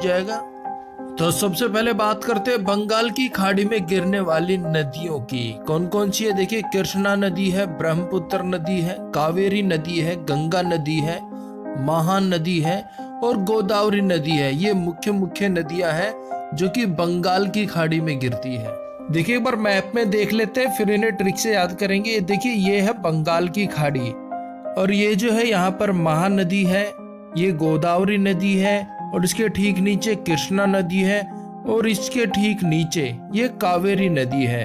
जाएगा। तो सबसे पहले बात करते हैं बंगाल की खाड़ी में गिरने वाली नदियों की। कौन कौन सी है देखिए, कृष्णा नदी है, ब्रह्मपुत्र नदी है, कावेरी नदी है, गंगा नदी है, महान नदी है और गोदावरी नदी है। ये मुख्य मुख्य नदियां हैं जो कि बंगाल की खाड़ी में गिरती है। देखिए एक बार मैप में देख लेते हैं, फिर इन्हें ट्रिक से याद करेंगे। देखिए ये है बंगाल की खाड़ी और ये जो है यहाँ पर महानदी है, ये गोदावरी नदी है और इसके ठीक नीचे कृष्णा नदी है और इसके ठीक नीचे ये कावेरी नदी है।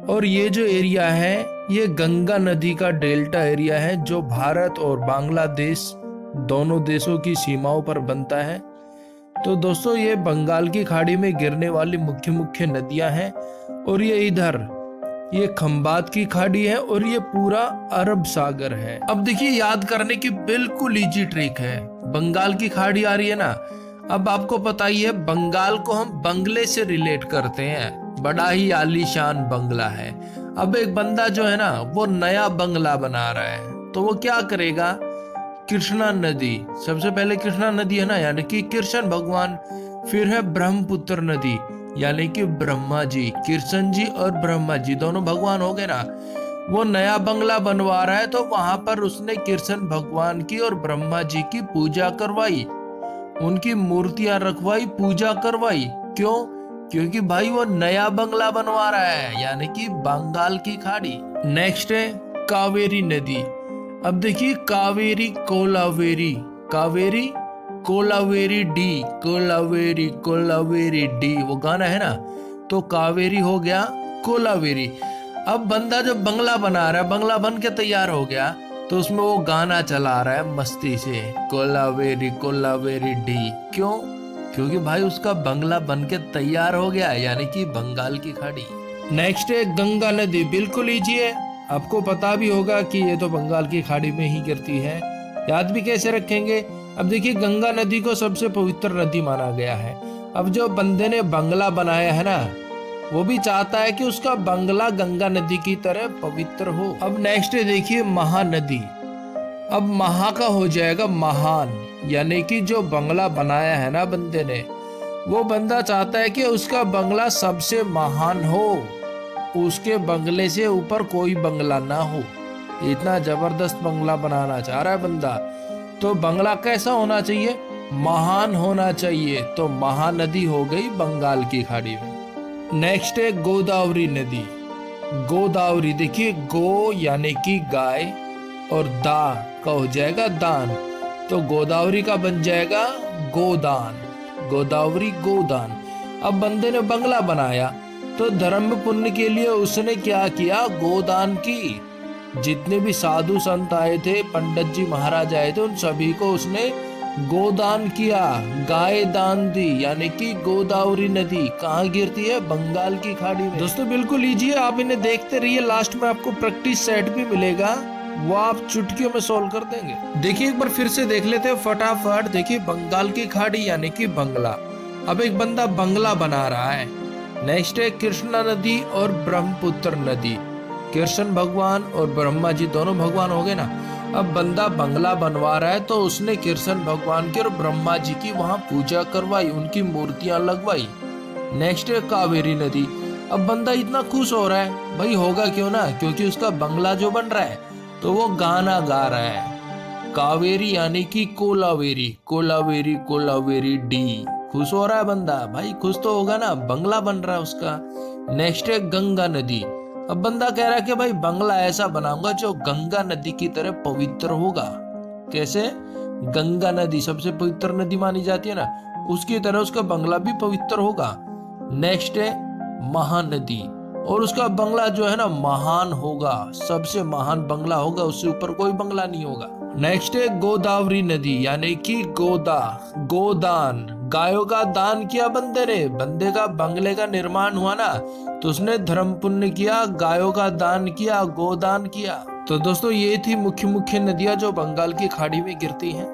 और ये जो एरिया है ये गंगा नदी का डेल्टा एरिया है जो भारत और बांग्लादेश दोनों देशों की सीमाओं पर बनता है। तो दोस्तों ये बंगाल की खाड़ी में गिरने वाली मुख्य मुख्य नदियां हैं। और ये इधर ये खंबात की खाड़ी है और ये पूरा अरब सागर है। अब देखिए याद करने की बिल्कुल इजी ट्रिक है। बंगाल की खाड़ी आ रही है ना, अब आपको पता ही है बंगाल को हम बंगले से रिलेट करते हैं, बड़ा ही आलीशान बंगला है। अब एक बंदा जो है ना वो नया बंगला बना रहा है तो वो क्या करेगा, कृष्णा नदी, सबसे पहले कृष्णा नदी है ना यानी कि कृष्ण भगवान, फिर है ब्रह्मपुत्र नदी यानी कि ब्रह्मा जी, कृष्ण जी और ब्रह्मा जी दोनों भगवान हो गए ना। वो नया बंगला बनवा रहा है तो वहां पर उसने कृष्ण भगवान की और ब्रह्मा जी की पूजा करवाई, उनकी मूर्तियां रखवाई, पूजा करवाई। क्यों? क्योंकि भाई वो नया बंगला बनवा रहा है यानी कि बंगाल की खाड़ी। नेक्स्ट है कावेरी नदी। अब देखिए कावेरी कोलावेरी, कावेरी कोलावेरी डी, कोलावेरी कोलावेरी डी, वो गाना है ना, तो कावेरी हो गया कोलावेरी। अब बंदा जब बंगला बना रहा है, बंगला बन के तैयार हो गया तो उसमें वो गाना चला रहा है मस्ती से, कोलावेरी कोलावेरी डी। क्यों? क्योंकि भाई उसका बंगला बन के तैयार हो गया यानी कि बंगाल की खाड़ी। नेक्स्ट है गंगा नदी। बिल्कुल इजी है, आपको पता भी होगा कि ये तो बंगाल की खाड़ी में ही गिरती है, याद भी कैसे रखेंगे। अब देखिए गंगा नदी को सबसे पवित्र नदी माना गया है। अब जो बंदे ने बंगला बनाया है ना वो भी चाहता है कि उसका बंगला गंगा नदी की तरह पवित्र हो। अब नेक्स्ट देखिए महानदी। अब महा का हो जाएगा महान, यानी कि जो बंगला बनाया है ना बंदे ने, वो बंदा चाहता है कि उसका बंगला सबसे महान हो, उसके बंगले से ऊपर कोई बंगला ना हो। इतना जबरदस्त बंगला बनाना चाह रहा है बंदा। तो बंगला कैसा होना चाहिए? महान होना चाहिए। तो महानदी हो गई बंगाल की खाड़ी में। नेक्स्ट है गोदावरी नदी। गोदावरी देखिए, गो यानी कि गाय और दा का हो जाएगा दान, तो गोदावरी का बन जाएगा गोदान, गोदावरी गोदान। अब बंदे ने बंगला बनाया तो धर्म पुण्य के लिए उसने क्या किया, गोदान की। जितने भी साधु संत आए थे, पंडित जी महाराज आए थे, उन सभी को उसने गोदान किया, गाय दान दी, यानी कि गोदावरी नदी कहाँ गिरती है? बंगाल की खाड़ी में। दोस्तों बिल्कुल इजी है, आप इन्हें देखते रहिए, लास्ट में आपको प्रैक्टिस सेट भी मिलेगा, वो आप चुटकियों में सोल्व कर देंगे। देखिए एक बार फिर से देख लेते हैं फटाफट। देखिए बंगाल की खाड़ी यानी कि बंगला। अब एक बंदा बंगला बना रहा है। नेक्स्ट है कृष्णा नदी और ब्रह्मपुत्र नदी। कृष्ण भगवान और ब्रह्मा जी दोनों भगवान हो गए ना। अब बंदा बंगला बनवा रहा है तो उसने कृष्ण भगवान की और ब्रह्मा जी की वहां पूजा करवाई, उनकी मूर्तियां लगवाई। नेक्स्ट है कावेरी नदी। अब बंदा इतना खुश हो रहा है, भाई होगा क्यों ना, क्योंकि उसका बंगला जो बन रहा है तो वो गाना गा रहा है, कावेरी यानी कि कोलावेरी, कोलावेरी कोलावेरी डी। खुश हो रहा है बंदा, भाई खुश तो होगा ना, बंगला बन रहा है उसका। नेक्स्ट है गंगा नदी। अब बंदा कह रहा है कि भाई बंगला ऐसा बनाऊंगा जो गंगा नदी की तरह पवित्र होगा। कैसे? गंगा नदी सबसे पवित्र नदी मानी जाती है ना, उसकी तरह उसका बंगला भी पवित्र होगा। नेक्स्ट है महानदी, और उसका बंगला जो है ना महान होगा, सबसे महान बंगला होगा, उससे ऊपर कोई बंगला नहीं होगा। नेक्स्ट है गोदावरी नदी यानी कि गोदा, गोदान, गायों का दान किया बंदे ने, बंदे का बंगले का निर्माण हुआ ना तो उसने धर्म पुण्य किया, गायों का दान किया, गोदान किया। तो दोस्तों ये थी मुख्य मुख्य नदियां जो बंगाल की खाड़ी में गिरती हैं।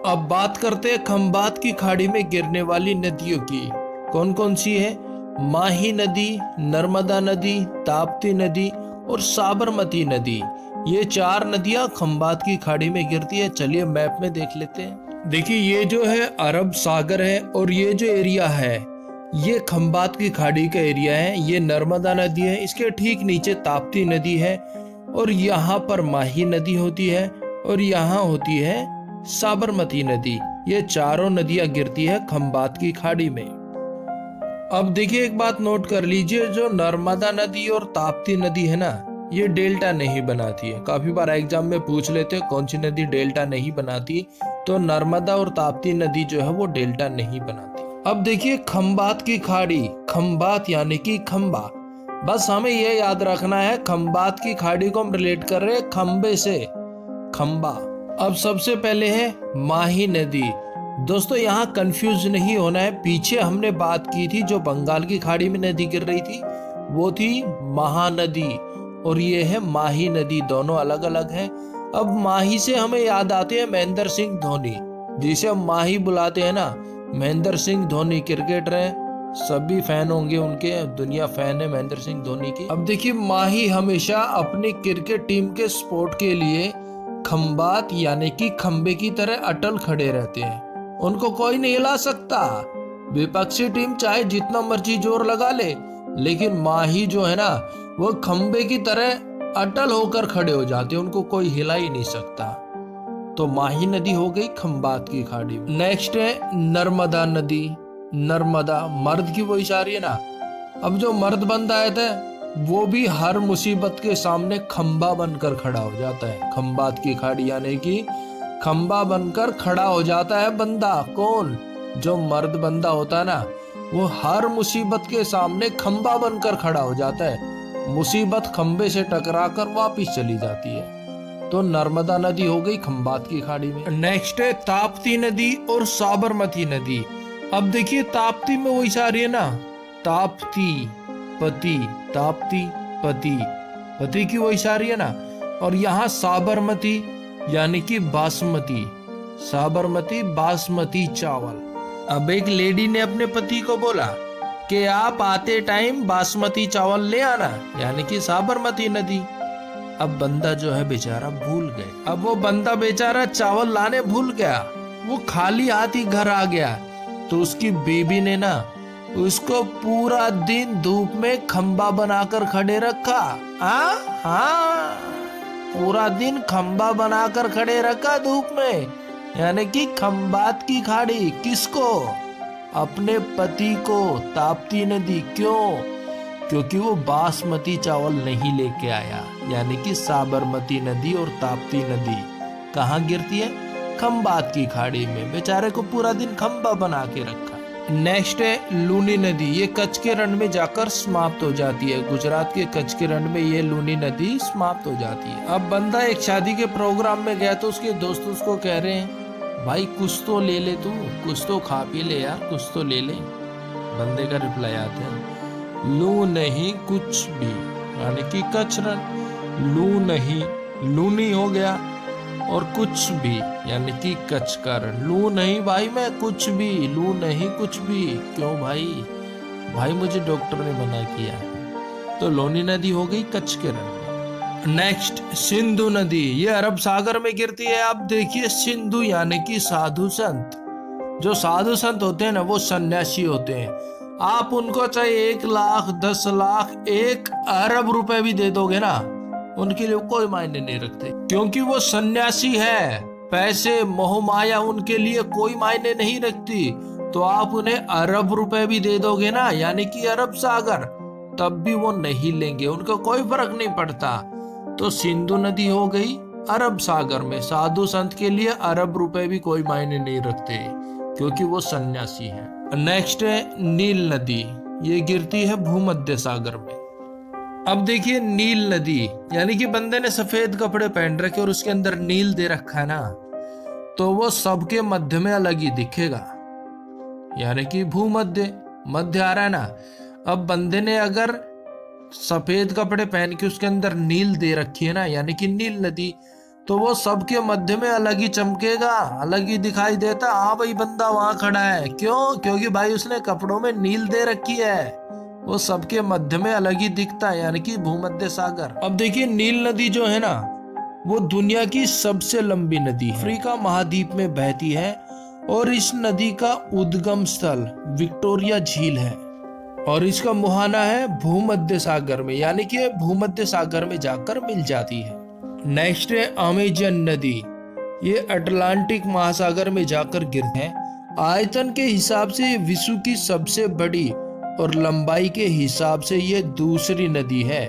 अब बात करते हैं खंबात की खाड़ी में गिरने वाली नदियों की। कौन कौन सी है? माही नदी, नर्मदा नदी, ताप्ती नदी और साबरमती नदी। ये 4 नदियां खंबात की खाड़ी में गिरती है। चलिए मैप में देख लेते हैं। देखिए ये जो है अरब सागर है और ये जो एरिया है ये खंबात की खाड़ी का एरिया है। ये नर्मदा नदी है, इसके ठीक नीचे ताप्ती नदी है और यहाँ पर माही नदी होती है और यहाँ होती है साबरमती नदी। ये चारों नदियां गिरती है खंबात की खाड़ी में। अब देखिए एक बात नोट कर लीजिए, जो नर्मदा नदी और ताप्ती नदी है ना, ये डेल्टा नहीं बनाती है। काफी बार एग्जाम में पूछ लेते हैं कौन सी नदी डेल्टा नहीं बनाती, तो नर्मदा और ताप्ती नदी जो है वो डेल्टा नहीं बनाती। अब देखिए खंबात की खाड़ी, खंबात यानी कि खंबा, बस हमें ये याद रखना है खंबात की खाड़ी को हम रिलेट कर रहे हैं खंबे से, खंबा। अब सबसे पहले है माही नदी। दोस्तों यहाँ कंफ्यूज नहीं होना है, पीछे हमने बात की थी जो बंगाल की खाड़ी में नदी गिर रही थी वो थी महानदी और ये है माही नदी, दोनों अलग अलग हैं। अब माही से हमें याद आते हैं महेंद्र सिंह धोनी, जिसे हम माही बुलाते हैं ना। महेंद्र सिंह धोनी क्रिकेटर हैं, सभी फैन होंगे उनके, दुनिया फैन है महेंद्र सिंह धोनी की। अब देखिए माही हमेशा अपनी क्रिकेट टीम के सपोर्ट के लिए खंबात यानी कि खंबे की तरह अटल खड़े रहते हैं, उनको कोई नहीं हिला सकता। विपक्षी टीम चाहे जितना मर्जी जोर लगा ले, लेकिन माही जो है ना वो खंबे की तरह अटल होकर खड़े हो जाते हैं, उनको कोई हिला ही नहीं सकता। तो माही नदी हो गई खंबात की खाड़ी में। नेक्स्ट है नर्मदा नदी। नर्मदा मर्द की वो इशारी है ना। अब जो मर्द बंदा आया था वो भी हर मुसीबत के सामने खंबा बनकर खड़ा हो जाता है। खंबात की खाड़ी यानी कि खंबा बनकर खड़ा हो जाता है बंदा। कौन? जो मर्द बंदा होता है ना वो हर मुसीबत के सामने खंबा बनकर खड़ा हो जाता है, मुसीबत खंबे से टकराकर वापस चली जाती है। तो नर्मदा नदी हो गई खंबात की खाड़ी में। नेक्स्ट है ताप्ती नदी और साबरमती नदी। अब देखिए ताप्ती में वही सारी है ना, ताप्ती पति, ताप्ती पति, पति की वही सारी है ना। और यहाँ साबरमती यानी कि बासमती, साबरमती बासमती चावल। अब एक लेडी ने अपने पति को बोला कि आप आते टाइम बासमती चावल ले आना, यानी कि साबरमती नदी। अब बंदा जो है बेचारा भूल गए। अब वो बंदा बेचारा चावल लाने भूल गया, वो खाली हाथ ही घर आ गया। तो उसकी बेबी ने ना उसको पूरा दिन धूप में खंबा बनाकर खड़े रखा। हाँ, पूरा दिन खंबा बनाकर खड़े रखा धूप में, यानी कि खंबात की खाड़ी। किसको? अपने पति को, ताप्ती नदी। क्यों? क्योंकि वो बासमती चावल नहीं लेके आया। यानी कि साबरमती नदी और ताप्ती नदी कहाँ गिरती है? खंबात की खाड़ी में। बेचारे को पूरा दिन खंबा बना के रखा। नेक्स्ट है लूनी नदी। ये कच्छ के रण में जाकर समाप्त हो जाती है। गुजरात के कच्छ के रण में ये लूनी नदी समाप्त हो जाती है। अब बंदा एक शादी के प्रोग्राम में गया तो उसके दोस्त उसको कह रहे हैं भाई कुछ तो ले ले, तू कुछ तो खा पी ले यार, कुछ तो ले ले। बंदे का रिप्लाई आता है लू नहीं कुछ भी, यानी कि कच्छ रण। लू नहीं, लूनी हो गया, और कुछ भी यानी कि कच्छ का रण। लू नहीं भाई मैं कुछ भी, लू नहीं कुछ भी। क्यों भाई? भाई मुझे डॉक्टर ने मना किया। तो लूनी नदी हो गई कच्छ के रण। नेक्स्ट सिंधु नदी। ये अरब सागर में गिरती है। आप देखिए सिंधु यानी कि साधु संत। जो साधु संत होते हैं ना वो सन्यासी होते हैं। आप उनको चाहे 1 लाख 10 लाख 1 अरब रुपए भी दे दोगे ना, उनके लिए कोई मायने नहीं रखते, क्योंकि वो सन्यासी है। पैसे मोह माया उनके लिए कोई मायने नहीं रखती। तो आप उन्हें अरब रुपए भी दे दोगे ना, यानी कि अरब सागर, तब भी वो नहीं लेंगे, उनको कोई फर्क नहीं पड़ता। तो सिंधु नदी हो गई अरब सागर में। साधु संत के लिए अरब रुपए भी कोई मायने नहीं रखते, क्योंकि वो सन्यासी हैं। नेक्स्ट है नील नदी। ये गिरती है भूमध्य सागर में। अब देखिए नील नदी यानी कि बंदे ने सफेद कपड़े पहन रखे और उसके अंदर नील दे रखा है ना, तो वो सबके मध्य में अलग ही दिखेगा, यानी कि भूमध्य, मध्य आ रहा है ना। अब बंदे ने अगर सफेद कपड़े पहन के उसके अंदर नील दे रखी है ना, यानी कि नील नदी, तो वो सबके मध्य में अलग ही चमकेगा, अलग ही दिखाई देता। हाँ भाई बंदा वहां खड़ा है। क्यों? क्योंकि भाई उसने कपड़ों में नील दे रखी है, वो सबके मध्य में अलग ही दिखता है, यानी कि भूमध्य सागर। अब देखिए नील नदी जो है ना वो दुनिया की सबसे लंबी नदी है। अफ्रीका महाद्वीप में बहती है और इस नदी का उद्गम स्थल विक्टोरिया झील है और इसका मुहाना है भूमध्य सागर में, यानी कि भूमध्य सागर में जाकर मिल जाती है। नेक्स्ट है अमेजन नदी। ये अटलांटिक महासागर में जाकर गिरती है। आयतन के हिसाब से ये विश्व की सबसे बड़ी और लंबाई के हिसाब से ये दूसरी नदी है।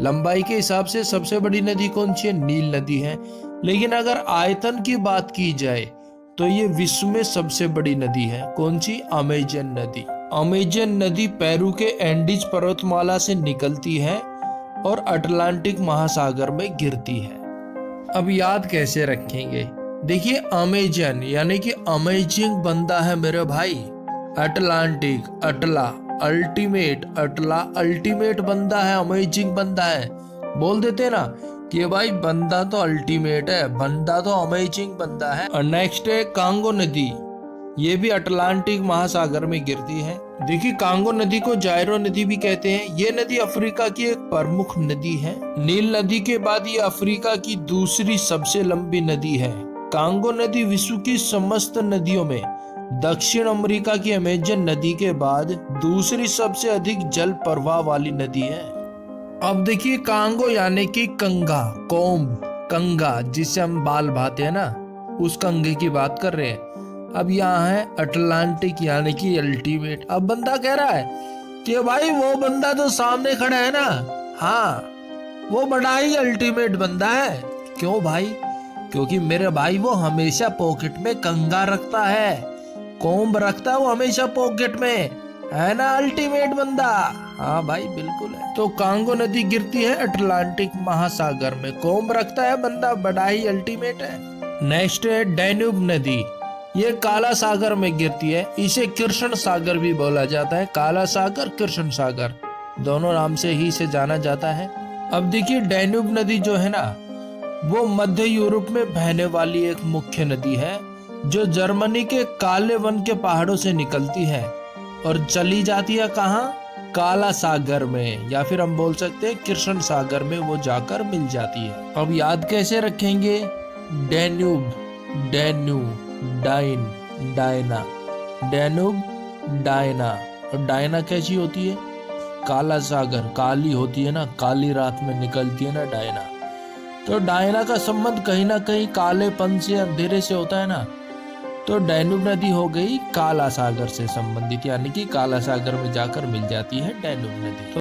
लंबाई के हिसाब से सबसे बड़ी नदी कौन सी है? नील नदी है। लेकिन अगर आयतन की बात की जाए तो ये विश्व में सबसे बड़ी नदी है। कौन सी? अमेजन नदी। अमेजन नदी पेरू के एंडीज पर्वतमाला से निकलती है और अटलांटिक महासागर में गिरती है। अब याद कैसे रखेंगे? देखिए, अमेजन यानी कि अमेजिंग बंदा है मेरे भाई। अटलांटिक, अटला, अल्टीमेट, अटला अल्टीमेट बंदा है, अमेजिंग बंदा है। बोल देते ना कि भाई बंदा तो अल्टीमेट है, बंदा तो अमेजिंग बंदा है। और नेक्स्ट है कांगो नदी। ये भी अटलांटिक महासागर में गिरती है। देखिए, कांगो नदी को जायरो नदी भी कहते हैं। ये नदी अफ्रीका की एक प्रमुख नदी है। नील नदी के बाद ये अफ्रीका की दूसरी सबसे लंबी नदी है। कांगो नदी विश्व की समस्त नदियों में दक्षिण अमेरिका की अमेजन नदी के बाद दूसरी सबसे अधिक जल प्रवाह वाली नदी है। अब देखिए, कांगो यानी कि कंगा, कोम्ब, कंगा जिससे हम बाल भाते हैं ना, उस कंगे की बात कर रहे हैं। अब यहाँ है अटलांटिक यानी कि अल्टीमेट। अब बंदा कह रहा है कि भाई वो बंदा तो सामने खड़ा है ना, हाँ वो बड़ा ही अल्टीमेट बंदा है। क्यों भाई? क्योंकि मेरे भाई वो हमेशा पॉकेट में कंगा रखता है, कोम्ब रखता है वो हमेशा पॉकेट में, है ना अल्टीमेट बंदा। हाँ भाई बिल्कुल है। तो कांगो नदी गिरती है अटलांटिक महासागर में, कोम्ब रखता है बंदा, बड़ा ही अल्टीमेट है। नेक्स्ट है डैन्यूब नदी। ये काला सागर में गिरती है। इसे कृष्ण सागर भी बोला जाता है। काला सागर, कृष्ण सागर दोनों नाम से ही इसे जाना जाता है। अब देखिए, डैन्यूब नदी जो है ना, वो मध्य यूरोप में बहने वाली एक मुख्य नदी है जो जर्मनी के काले वन के पहाड़ों से निकलती है और चली जाती है कहाँ? काला सागर में, या फिर हम बोल सकते हैं कृष्ण सागर में वो जाकर मिल जाती है। अब याद कैसे रखेंगे? डैन्यूब, डैन्यूब, डाइन, डायना, डैन्यूब, डायना। और डायना कैसी होती है? काला सागर, काली होती है ना, काली रात में निकलती है ना डायना। तो डायना का संबंध कहीं ना कहीं कालेपन से, अंधेरे से होता है ना। तो डैन्यूब नदी हो गई काला सागर से संबंधित, यानी कि काला सागर में जाकर मिल जाती है डैन्यूब नदी।